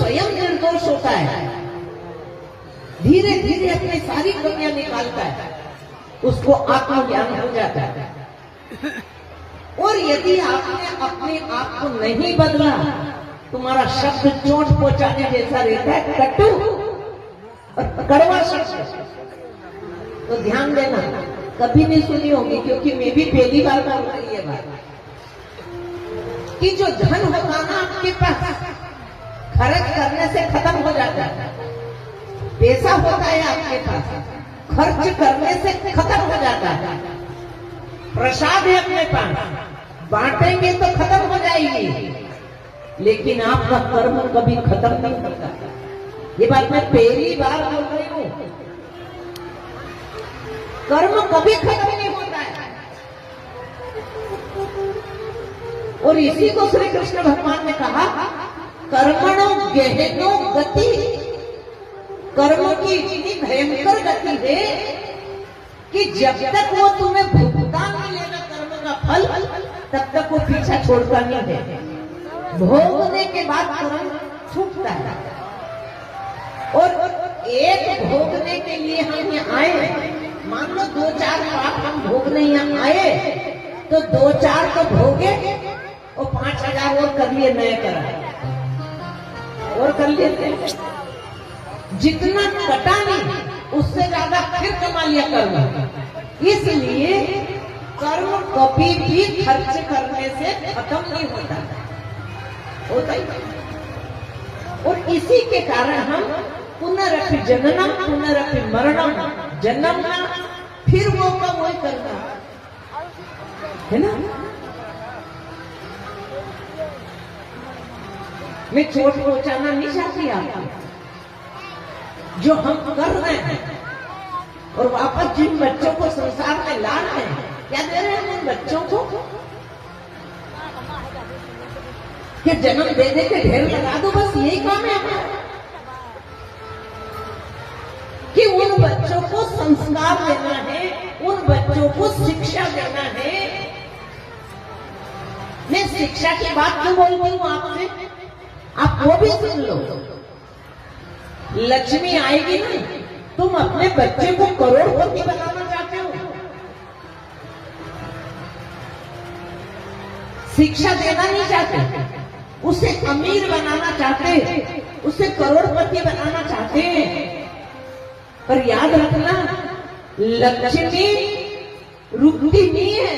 स्वयं निर्दोष होता है, धीरे धीरे अपनी सारी कमियां निकालता है, उसको आत्मज्ञान हो जाता है। और यदि आपने अपने आप को नहीं बदला, तुम्हारा शब्द चोट पहुंचाने जैसा रहता है, कटु और कड़वा शब्द। तो ध्यान देना, कभी नहीं सुनी होगी, क्योंकि मैं भी पहली बार बोल रही है बात, कि जो धन होगा ना आपके पास, खर्च करने से खत्म हो जाता है। पैसा होता है आपके पास, खर्च करने से खत्म हो जाता है। प्रसाद है अपने पास, बांटेंगे तो खत्म हो जाएगी, लेकिन आपका कर्म कभी खत्म नहीं होता। ये बात मैं पहली बार बोल रही हूं, कर्म कभी खत्म नहीं होता है। और इसी को श्री कृष्ण भगवान ने कहा, कर्मणो गहनो गति, कर्म की इतनी भयंकर गति है कि जब तक वो तुम्हें भुगतान नहीं लेगा कर्म का फल, तब तक वो पीछा छोड़ता नहीं है। भोगने के बाद कर्म छूटता है। और एक भोगने के लिए हम यहाँ आए, मान लो 2-4 पाप हम भोगने यहाँ आए, तो 2-4 तो भोगे और 5,000 और कर लिए, नए करा और कर लेते। जितना कटा नहीं उससे ज्यादा फिर कमा लिया कर्म। इसलिए कर्म कभी भी खर्च करने से खत्म नहीं होता ही। और इसी के कारण हम पुनरपि जननम पुनरपि मरणम, जन्मना फिर वो का वही करना है ना। मैं चोट पहुंचाना नहीं चाहती आपको, जो हम कर रहे हैं और वापस जिन बच्चों को संसार में ला रहे हैं, क्या दे रहे हैं उन बच्चों को कि जन्म दे दे के ढेर लगा दो, बस यही काम है हमारा, कि उन बच्चों को संस्कार देना है, उन बच्चों को शिक्षा देना है। मैं शिक्षा की बात क्यों बोलती हूँ आपसे, आप वो भी सुन लो। लक्ष्मी आएगी ना, तुम अपने बच्चे को करोड़पति बनाना चाहते हो, शिक्षा देना नहीं चाहते, उसे अमीर बनाना चाहते, उसे करोड़पति बनाना चाहते हैं। पर याद रखना, लक्ष्मी रुकती नहीं है,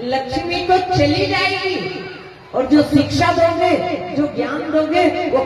लक्ष्मी तो चली जाएगी। और जो शिक्षा दोगे, जो ज्ञान दोगे, वो